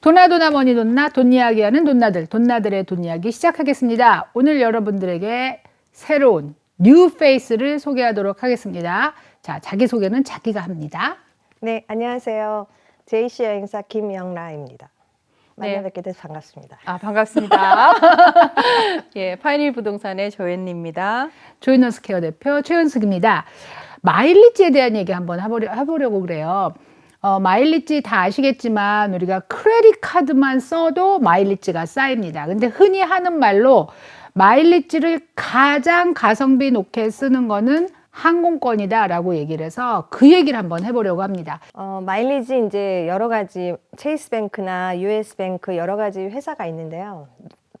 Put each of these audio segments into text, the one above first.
도나도나 머니 돈나 돈 이야기하는 돈나들의 돈 이야기 시작하겠습니다. 오늘 여러분들에게 새로운 뉴 페이스를 소개하도록 하겠습니다. 자, 자기소개는 자기가 합니다. 네, 안녕하세요. JC 여행사 김영라입니다. 만나 네. 뵙게 돼서 반갑습니다. 아, 반갑습니다. 예, 파이닐 부동산의 조앤입니다. 조이너스 케어 대표 최은숙입니다. 마일리지에 대한 얘기 한번 해보려고 그래요. 마일리지 다 아시겠지만 우리가 크레딧 카드만 써도 마일리지가 쌓입니다. 근데 흔히 하는 말로 마일리지를 가장 가성비 높게 쓰는 거는 항공권이다라고 얘기를 해서 그 얘기를 한번 해보려고 합니다. 마일리지 이제 여러 가지 체이스뱅크나 US뱅크 여러 가지 회사가 있는데요.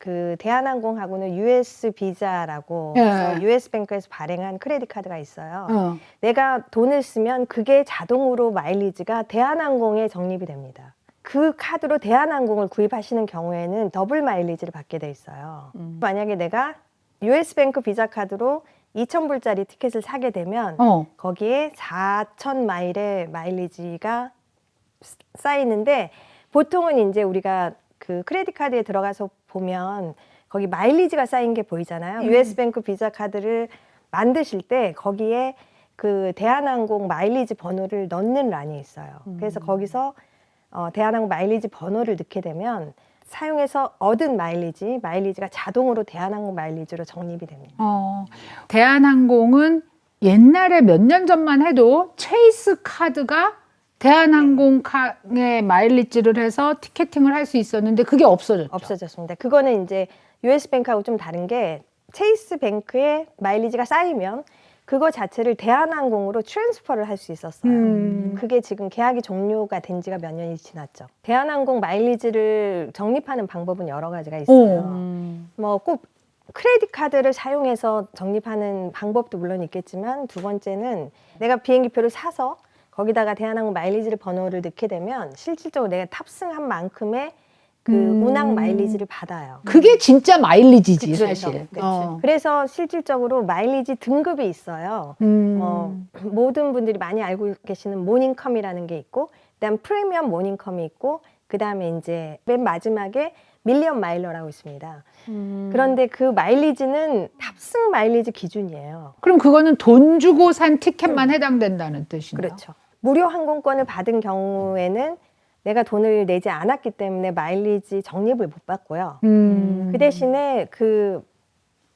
그 대한항공하고는 US 비자라고 예. US뱅크에서 발행한 크레딧 카드가 있어요. 내가 돈을 쓰면 그게 자동으로 마일리지가 대한항공에 적립이 됩니다. 그 카드로 대한항공을 구입하시는 경우에는 더블 마일리지를 받게 돼 있어요. 만약에 내가 US뱅크 비자 카드로 2,000불짜리 티켓을 사게 되면 거기에 4,000마일의 마일리지가 쌓이는데, 보통은 이제 우리가 그 크레딧 카드에 들어가서 보면 거기 마일리지가 쌓인 게 보이잖아요. US뱅크 비자 카드를 만드실 때 거기에 그 대한항공 마일리지 번호를 넣는 란이 있어요. 그래서 거기서 대한항공 마일리지 번호를 넣게 되면 사용해서 얻은 마일리지가 자동으로 대한항공 마일리지로 적립이 됩니다. 대한항공은 옛날에 몇 년 전만 해도 체이스 카드가 대한항공의 마일리지를 해서 티켓팅을 할 수 있었는데 그게 없어졌죠. 없어졌습니다. 그거는 이제 US뱅크하고 좀 다른 게, 체이스뱅크에 마일리지가 쌓이면 그거 자체를 대한항공으로 트랜스퍼를 할 수 있었어요. 그게 지금 계약이 종료가 된 지가 몇 년이 지났죠. 대한항공 마일리지를 적립하는 방법은 여러 가지가 있어요. 뭐 꼭 크레딧 카드를 사용해서 적립하는 방법도 물론 있겠지만, 두 번째는 내가 비행기표를 사서 거기다가 대한항공 마일리지를 번호를 넣게 되면 실질적으로 내가 탑승한 만큼의 그 운항 마일리지를 받아요. 그게 진짜 마일리지지. 그쵸, 사실. 그쵸. 그래서 실질적으로 마일리지 등급이 있어요. 모든 분들이 많이 알고 계시는 모닝컴이라는 게 있고, 그다음 프리미엄 모닝컴이 있고, 그다음에 이제 맨 마지막에 밀리언 마일러라고 있습니다. 그런데 그 마일리지는 탑승 마일리지 기준이에요. 그럼 그거는 돈 주고 산 티켓만 해당된다는 뜻이네요. 그렇죠. 무료 항공권을 받은 경우에는 내가 돈을 내지 않았기 때문에 마일리지 적립을 못 받고요. 그 대신에 그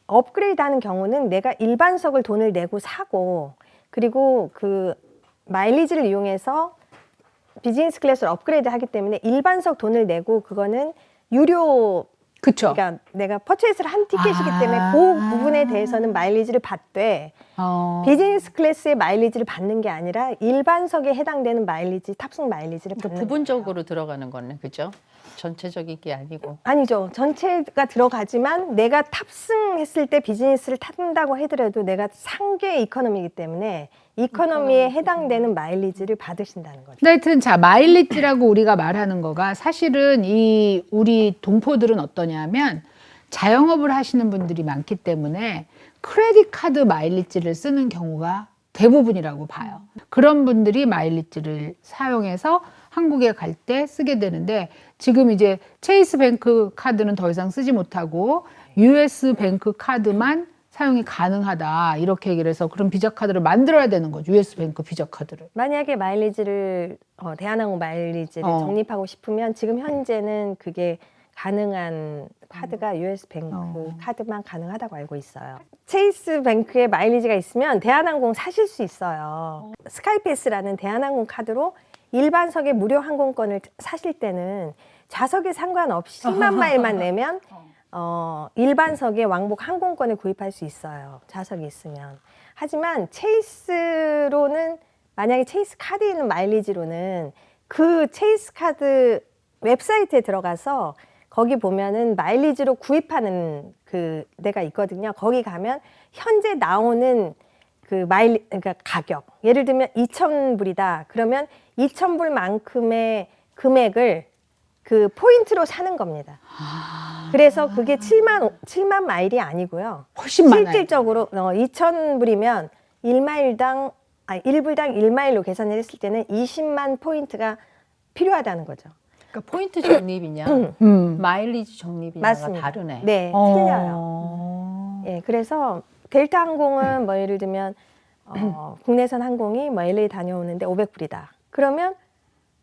업그레이드 하는 경우는 내가 일반석을 돈을 내고 사고, 그리고 그 마일리지를 이용해서 비즈니스 클래스를 업그레이드 하기 때문에 일반석 돈을 내고, 그거는 유료, 그쵸. 그러니까 내가 퍼체이스를 한 티켓이기 때문에 그 부분에 대해서는 마일리지를 받되, 비즈니스 클래스의 마일리지를 받는 게 아니라 일반석에 해당되는 마일리지, 탑승 마일리지를 받는 부분적으로 거예요. 들어가는 거네, 그죠? 전체적인 게 아니고. 아니죠. 전체가 들어가지만 내가 탑승했을 때 비즈니스를 탄다고 하더라도 내가 상계 이코노미이기 때문에 이코노미에 해당되는 마일리지를 받으신다는 거죠. 하여튼 자, 마일리지라고 우리가 말하는 거가 사실은 이 우리 동포들은 어떠냐면 자영업을 하시는 분들이 많기 때문에 크레딧 카드 마일리지를 쓰는 경우가 대부분이라고 봐요. 그런 분들이 마일리지를 사용해서 한국에 갈 때 쓰게 되는데, 지금 이제 체이스 뱅크 카드는 더 이상 쓰지 못하고 US 뱅크 카드만 사용이 가능하다, 이렇게 얘기를 해서 그런 비자 카드를 만들어야 되는 거죠. US 뱅크 비자 카드를. 만약에 마일리지를 대한항공 마일리지를 적립하고 싶으면 지금 현재는 그게 가능한 카드가 US 뱅크 카드만 가능하다고 알고 있어요. 체이스 뱅크에 마일리지가 있으면 대한항공 사실 수 있어요. 스카이패스라는 대한항공 카드로 일반석의 무료 항공권을 사실 때는 좌석에 상관없이 10만 마일만 내면 일반석의 왕복 항공권을 구입할 수 있어요. 좌석이 있으면. 하지만 체이스로는, 만약에 체이스 카드에 있는 마일리지로는 그 체이스 카드 웹사이트에 들어가서 거기 보면은 마일리지로 구입하는 그 데가 있거든요. 거기 가면 현재 나오는 그 그러니까 가격, 예를 들면 2,000불이다. 그러면 2,000불만큼의 금액을 그 포인트로 사는 겁니다. 그래서 그게 7만 마일이 아니고요. 훨씬 많아요. 실질적으로 2,000불이면 1불당 1마일로 계산을 했을 때는 20만 포인트가 필요하다는 거죠. 그러니까 포인트 적립이냐, 마일리지 적립이냐가 맞습니다. 다르네. 네, 틀려요. 예, 그래서 델타 항공은 뭐 예를 들면 국내선 항공이 뭐 LA 다녀오는데 500불이다. 그러면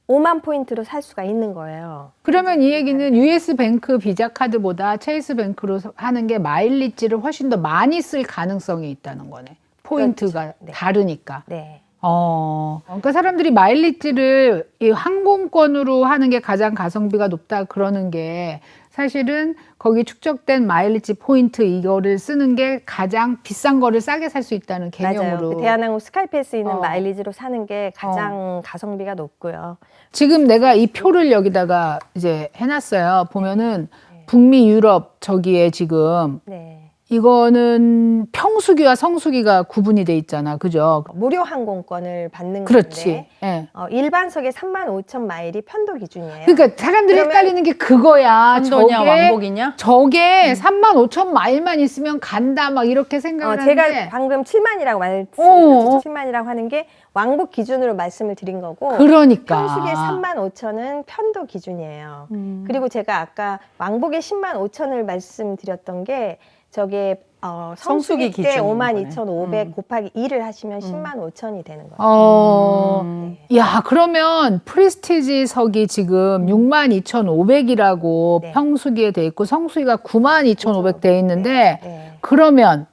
5만 포인트로 살 수가 있는 거예요. 그러면 이 얘기는 US 뱅크 비자 카드보다 체이스 뱅크로 하는 게 마일리지를 훨씬 더 많이 쓸 가능성이 있다는 거네. 포인트가 그렇죠. 네. 다르니까. 네. 그러니까 사람들이 마일리지를 이 항공권으로 하는 게 가장 가성비가 높다 그러는 게 사실은 거기 축적된 마일리지 포인트 이거를 쓰는 게 가장 비싼 거를 싸게 살 수 있다는 개념으로. 맞아요. 그 대한항공 스카이패스 있는 어. 마일리지로 사는 게 가장 가성비가 높고요. 지금 내가 이 표를 여기다가 이제 해놨어요. 보면은 북미 유럽 저기에 지금 네. 이거는 평수기와 성수기가 구분이 돼 있잖아. 그죠? 무료 항공권을 받는 그렇지. 건데 예. 일반석에 35,000 마일이 편도 기준이에요. 그러니까 사람들이 그러면 헷갈리는 게 그거야. 편도냐 왕복이냐? 저게 35,000 마일만 있으면 간다 막 이렇게 생각을 제가 하는데 방금 7만이라고 말씀드렸죠. 어. 7만이라고 하는 게 왕복 기준으로 말씀을 드린 거고 그러니까 평수기에 35,000은 편도 기준이에요. 그리고 제가 아까 왕복에 105,000을 말씀드렸던 게 저게 성수기 성수기 때 기준인 52,500 곱하기 2를 하시면 105,000이 되는 거예요. 야, 그러면 프리스티지석이 지금 62,500이라고 네. 평수기에 돼 있고 성수기가 92,500 돼 있는데 네. 그러면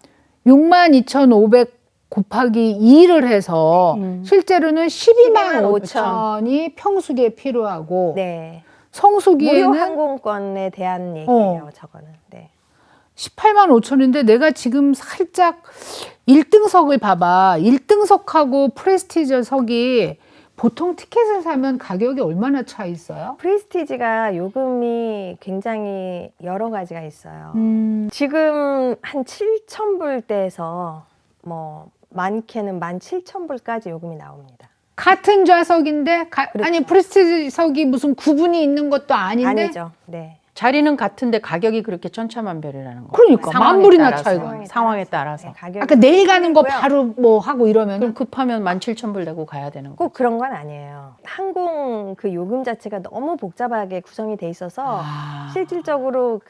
62,500 곱하기 2를 해서 실제로는 125,000이 평수기에 필요하고 네. 무료 성수기에는 항공권에 대한 얘기예요. 저거는. 네. 185,000인데 내가 지금 살짝 1등석을 봐봐. 1등석하고 프레스티지석이 보통 티켓을 사면 가격이 얼마나 차 있어요? 프리스티지가 요금이 굉장히 여러 가지가 있어요. 지금 한 7,000불대에서 뭐 많게는 17,000불까지 요금이 나옵니다. 같은 좌석인데 그렇죠. 아니 프레스티지석이 무슨 구분이 있는 것도 아닌데 아니죠. 네. 자리는 같은데 가격이 그렇게 천차만별이라는 거. 그러니까 상황에 만불이나 따라서. 차이가. 상황에 따라서. 네, 가격이 아까 내일 가는 거 틀리고요. 바로 뭐 하고 이러면 그럼 급하면 17,000불 내고 가야 되는 거. 꼭 그런 건 아니에요. 항공 그 요금 자체가 너무 복잡하게 구성이 돼 있어서 실질적으로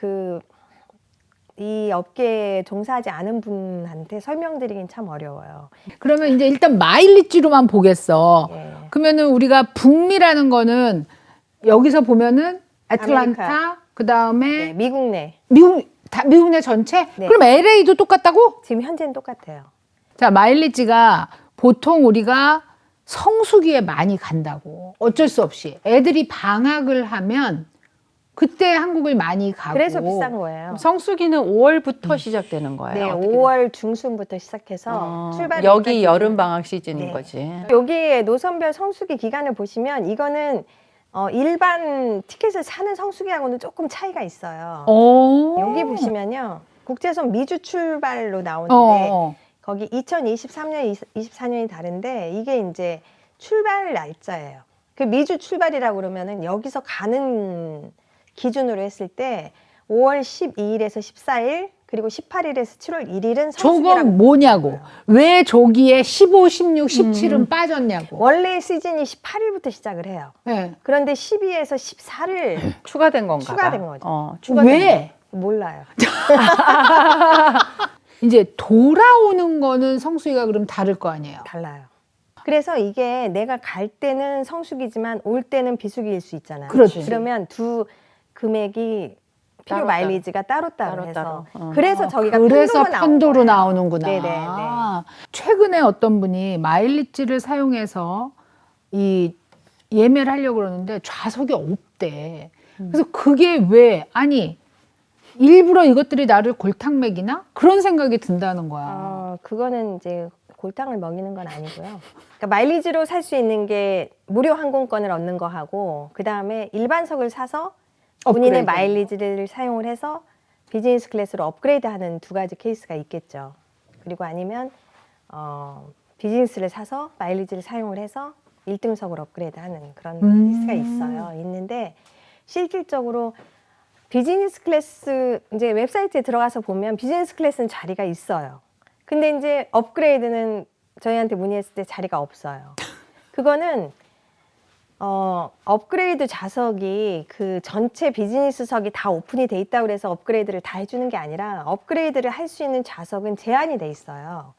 이 업계에 종사하지 않은 분한테 설명드리긴 참 어려워요. 그러면 이제 일단 마일리지로만 보겠어. 예. 그러면은 우리가 북미라는 거는 여기서 보면은 애틀란타 아메리카. 그다음에 네, 미국 내 미국 내 전체? 네. 그럼 LA도 똑같다고? 지금 현재는 똑같아요. 자, 마일리지가 보통 우리가 성수기에 많이 간다고. 어쩔 수 없이. 애들이 방학을 하면 그때 한국을 많이 가고. 그래서 비싼 거예요. 성수기는 5월부터 시작되는 거예요. 네, 어떻게 5월 중순부터 시작해서 출발이 여기 여름 방학 시즌인 네. 거지. 여기에 노선별 성수기 기간을 보시면 이거는 일반 티켓을 사는 성수기하고는 조금 차이가 있어요. 여기 보시면요. 국제선 미주 출발로 나오는데 거기 2023년, 24년이 다른데 이게 이제 출발 날짜예요. 그 미주 출발이라고 그러면은 여기서 가는 기준으로 했을 때 5월 12일에서 14일 그리고 18일에서 7월 1일은 성수기라고. 저건 뭐냐고. 왜 저기에 15, 16, 17은 빠졌냐고. 원래 시즌이 18일부터 시작을 해요. 네. 그런데 12에서 14일 추가된 건가 추가된 봐. 거죠. 왜? 몰라요. 이제 돌아오는 거는 성수기가 그럼 다를 거 아니에요. 달라요. 그래서 이게 내가 갈 때는 성수기지만 올 때는 비수기일 수 있잖아요. 그렇지. 그러면 두 금액이 필요 따로 마일리지가 따로따로 따로 해서 따로. 그래서 저기가 그래서 편도로 편도로 나온 거예요. 나오는구나. 네네네. 최근에 어떤 분이 마일리지를 사용해서 이 예매를 하려고 그러는데 좌석이 없대. 그래서 그게 왜 아니 일부러 이것들이 나를 골탕 먹이나 그런 생각이 든다는 거야. 그거는 이제 골탕을 먹이는 건 아니고요. 그러니까 마일리지로 살 수 있는 게 무료 항공권을 얻는 거 하고 그 다음에 일반석을 사서 본인의 업그레이드. 마일리지를 사용을 해서 비즈니스 클래스로 업그레이드하는 두 가지 케이스가 있겠죠. 그리고 아니면 비즈니스를 사서 마일리지를 사용을 해서 1등석을 업그레이드하는 그런 케이스가 있어요. 있는데 실질적으로 비즈니스 클래스 이제 웹사이트에 들어가서 보면 비즈니스 클래스는 자리가 있어요. 근데 이제 업그레이드는 저희한테 문의했을 때 자리가 없어요. 그거는 업그레이드 좌석이 그 전체 비즈니스석이 다 오픈이 돼 있다고 해서 업그레이드를 다 해주는 게 아니라 업그레이드를 할 수 있는 좌석은 제한이 돼 있어요.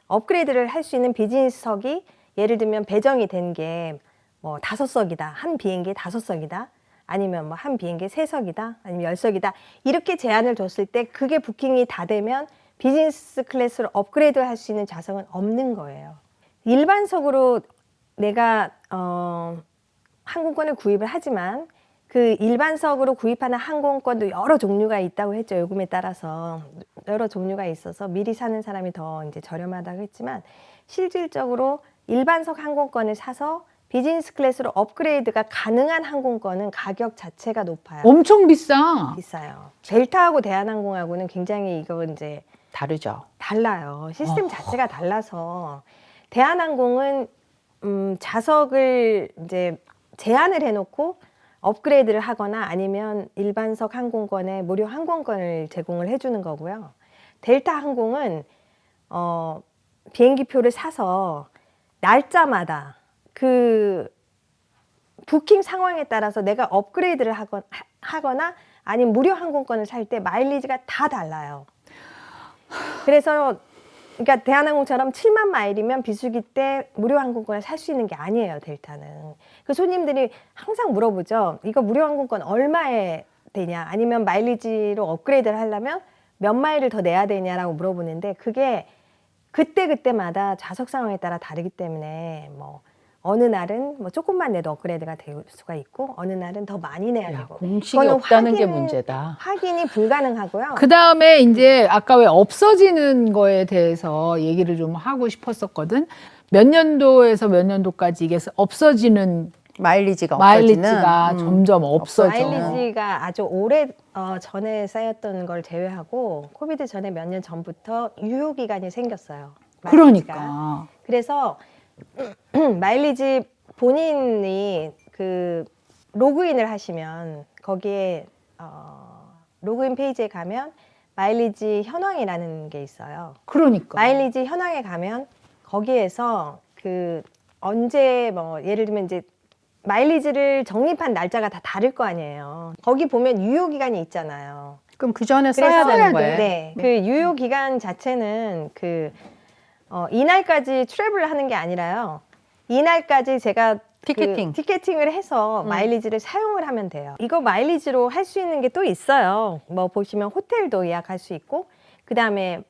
업그레이드를 할 수 있는 비즈니스석이 예를 들면 배정이 된 게 뭐 5석이다. 한 비행기에 5석이다. 아니면 뭐 한 비행기에 3석이다. 아니면 10석이다. 이렇게 제한을 줬을 때 그게 부킹이 다 되면 비즈니스 클래스로 업그레이드 할 수 있는 좌석은 없는 거예요. 일반석으로 내가 항공권을 구입을 하지만 그 일반석으로 구입하는 항공권도 여러 종류가 있다고 했죠. 요금에 따라서 여러 종류가 있어서 미리 사는 사람이 더 이제 저렴하다고 했지만 실질적으로 일반석 항공권을 사서 비즈니스 클래스로 업그레이드가 가능한 항공권은 가격 자체가 높아요. 엄청 비싸. 비싸요. 델타하고 대한항공하고는 굉장히 이거 이제 다르죠. 달라요. 시스템 자체가 달라서 대한항공은 좌석을 이제 제한을 해놓고 업그레이드를 하거나 아니면 일반석 항공권에 무료 항공권을 제공을 해주는 거고요. 델타 항공은 비행기표를 사서 날짜마다 그 부킹 상황에 따라서 내가 업그레이드를 하거나 아니면 무료 항공권을 살 때 마일리지가 다 달라요. 그래서 그러니까 대한항공처럼 7만 마일이면 비수기 때 무료 항공권을 살 수 있는 게 아니에요, 델타는. 그 손님들이 항상 물어보죠. 이거 무료 항공권 얼마에 되냐? 아니면 마일리지로 업그레이드를 하려면 몇 마일을 더 내야 되냐라고 물어보는데 그게 그때그때마다 좌석 상황에 따라 다르기 때문에 뭐 어느 날은 뭐 조금만 내도 업그레이드가 될 수가 있고 어느 날은 더 많이 내야 되고 공식이 그거는 없다는 게 문제다. 확인이 불가능하고요. 그 다음에 이제 아까 왜 없어지는 거에 대해서 얘기를 좀 하고 싶었었거든. 몇 년도에서 몇 년도까지 이게 없어지는 마일리지가 마일리지가 점점 없어져. 마일리지가 아주 오래 전에 쌓였던 걸 제외하고 코비드 전에 몇 년 전부터 유효 기간이 생겼어요. 마일리지가. 그러니까. 그래서 마일리지 본인이 그 로그인을 하시면 거기에 로그인 페이지에 가면 마일리지 현황이라는 게 있어요. 그러니까. 마일리지 현황에 가면 거기에서 그 언제 뭐 예를 들면 이제 마일리지를 적립한 날짜가 다 다를 거 아니에요. 거기 보면 유효 기간이 있잖아요. 그럼 그 전에 써야 그래서 되는 거예요? 네, 그 유효 기간 자체는 그 이날까지 트래블을 하는 게 아니라요. 이날까지 제가 티켓팅을 해서 마일리지를 사용을 하면 돼요. 이거 마일리지로 할 수 있는 게 또 있어요. 뭐 보시면 호텔도 예약할 수 있고 그 다음에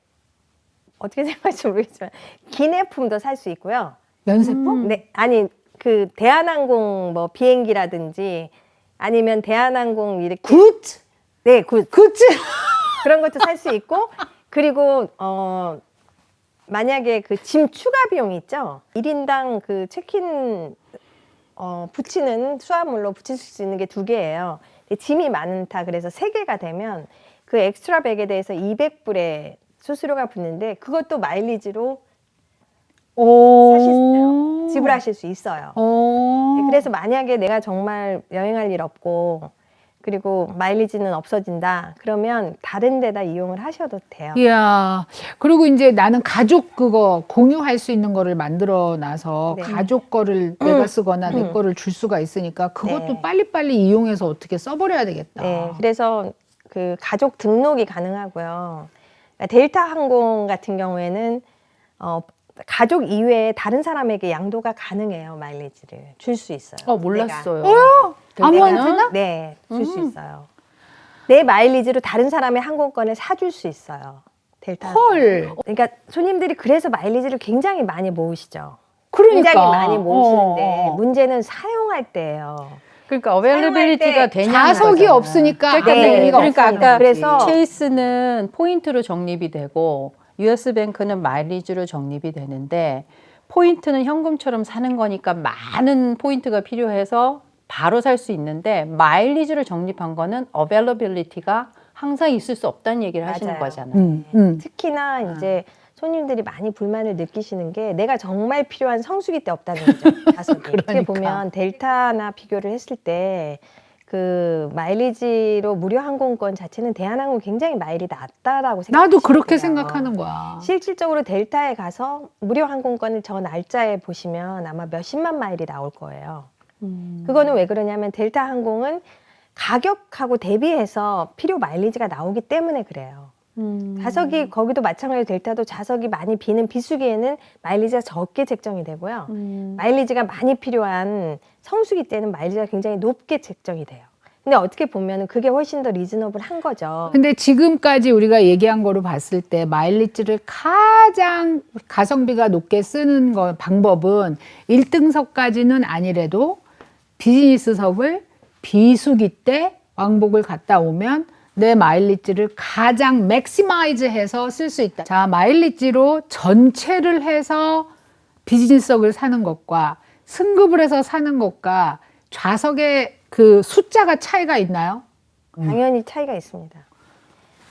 어떻게 생각할지 모르겠지만 기내품도 살 수 있고요. 면세품? 네, 아니 그 대한항공 뭐 비행기라든지 아니면 대한항공 이렇게 굿? 네, 굿. 굿즈? 그런 것도 살 수 있고 그리고 만약에 그 짐 추가 비용이 있죠. 1인당 그 체크인 붙이는 수화물로 붙일 수 있는 게 2개예요. 짐이 많다 그래서 3개가 되면 그 엑스트라 백에 대해서 200불의 수수료가 붙는데 그것도 마일리지로 지불하실 수 있어요. 네, 그래서 만약에 내가 정말 여행할 일 없고 그리고 마일리지는 없어진다 그러면 다른 데다 이용을 하셔도 돼요. 이야. 그리고 이제 나는 가족 그거 공유할 수 있는 거를 만들어 놔서 네. 가족 거를 내가 쓰거나 내 거를 줄 수가 있으니까 그것도 네. 빨리빨리 이용해서 어떻게 써버려야 되겠다. 네, 그래서 그 가족 등록이 가능하고요. 그러니까 델타 항공 같은 경우에는 가족 이외에 다른 사람에게 양도가 가능해요. 마일리지를 줄 수 있어요. 몰랐어요. 아무한테나? 네, 줄 수 있어요. 내 마일리지로 다른 사람의 항공권을 사줄 수 있어요. 델타. 헐. 그러니까 손님들이 그래서 마일리지를 굉장히 많이 모으시죠. 그러니까. 굉장히 많이 모으시는데 문제는 사용할 때예요. 그러니까 어웨일러빌리티가 되냐 좌석이 없으니까 아까 네, 의미가 그러니까 없습니다. 아까 그래서 체이스는 포인트로 적립이 되고 US뱅크는 마일리지로 적립이 되는데 포인트는 현금처럼 사는 거니까 많은 포인트가 필요해서 바로 살 수 있는데 마일리지를 적립한 거는 어웨일러빌리티가 항상 있을 수 없다는 얘기를 하시는 맞아요. 거잖아요. 특히나 이제 손님들이 많이 불만을 느끼시는 게 내가 정말 필요한 성수기 때 없다는 거죠. 좌석이. 어떻게 그러니까. 보면 델타나 비교를 했을 때 그 마일리지로 무료 항공권 자체는 대한항공 굉장히 마일이 낮다라고 생각해요. 나도 그렇게 생각하는 거야. 실질적으로 델타에 가서 무료 항공권을 저 날짜에 보시면 아마 몇십만 마일이 나올 거예요. 그거는 왜 그러냐면 델타 항공은 가격하고 대비해서 필요 마일리지가 나오기 때문에 그래요. 좌석이 거기도 마찬가지로 델타도 좌석이 많이 비는 비수기에는 마일리지가 적게 책정이 되고요. 마일리지가 많이 필요한 성수기 때는 마일리지가 굉장히 높게 책정이 돼요. 근데 어떻게 보면 그게 훨씬 더 리즈너블한 거죠. 근데 지금까지 우리가 얘기한 거로 봤을 때 마일리지를 가장 가성비가 높게 쓰는 방법은 1등석까지는 아니래도 비즈니스석을 비수기 때 왕복을 갔다 오면 내 마일리지를 가장 맥시마이즈해서 쓸 수 있다. 자, 마일리지로 전체를 해서 비즈니스석을 사는 것과 승급을 해서 사는 것과 좌석의 그 숫자가 차이가 있나요? 당연히 차이가 있습니다.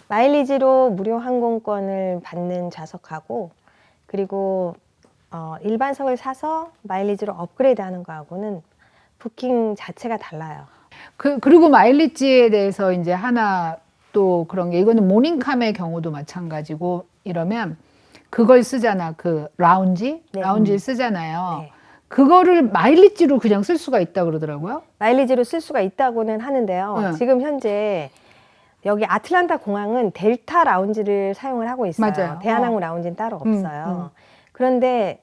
마일리지로 무료 항공권을 받는 좌석하고 그리고 일반석을 사서 마일리지로 업그레이드하는 거하고는 부킹 자체가 달라요. 그리고 마일리지에 대해서 이제 하나 또 그런 게 이거는 모닝캄의 경우도 마찬가지고 이러면 그걸 쓰잖아. 그 라운지? 네. 라운지를 쓰잖아요. 네. 그거를 마일리지로 그냥 쓸 수가 있다 그러더라고요. 마일리지로 쓸 수가 있다고는 하는데요. 네. 지금 현재 여기 아틀란타 공항은 델타 라운지를 사용을 하고 있어요. 맞아요. 대한항공 라운지는 따로 없어요. 그런데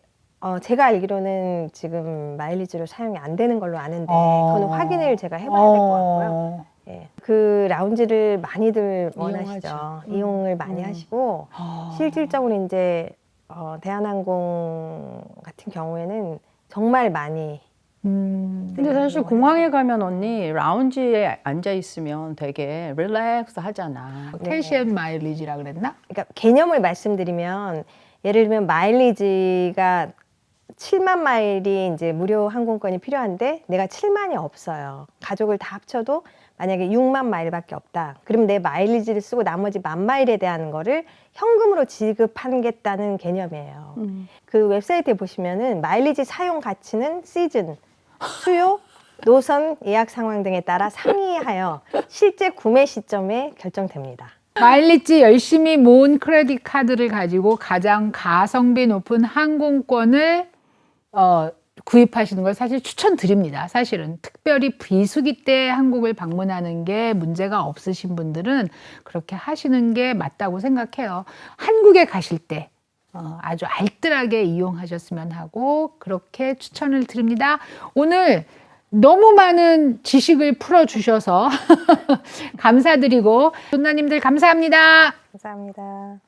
제가 알기로는 지금 마일리지로 사용이 안 되는 걸로 아는데 그거는 확인을 제가 해봐야 될 것 같고요. 예. 그 라운지를 많이들 원하시죠. 이용을 많이 하시고 실질적으로 이제 대한항공 같은 경우에는 정말 많이 근데 사실 공항에 가면 언니 라운지에 앉아 있으면 되게 릴렉스 하잖아. 캐시앤 마일리지라 그랬나? 그러니까 개념을 말씀드리면 예를 들면 마일리지가 7만 마일이 이제 무료 항공권이 필요한데 내가 7만이 없어요. 가족을 다 합쳐도 만약에 6만 마일밖에 없다. 그러면 내 마일리지를 쓰고 나머지 10,000마일에 대한 거를 현금으로 지급하겠다는 개념이에요. 그 웹사이트에 보시면은 마일리지 사용 가치는 시즌, 수요, 노선 예약 상황 등에 따라 상이하여 실제 구매 시점에 결정됩니다. 마일리지 열심히 모은 크레딧 카드를 가지고 가장 가성비 높은 항공권을 구입하시는 걸 사실 추천드립니다. 사실은 특별히 비수기 때 한국을 방문하는 게 문제가 없으신 분들은 그렇게 하시는 게 맞다고 생각해요. 한국에 가실 때 아주 알뜰하게 이용하셨으면 하고 그렇게 추천을 드립니다. 오늘 너무 많은 지식을 풀어주셔서 감사드리고 존나님들 감사합니다. 감사합니다.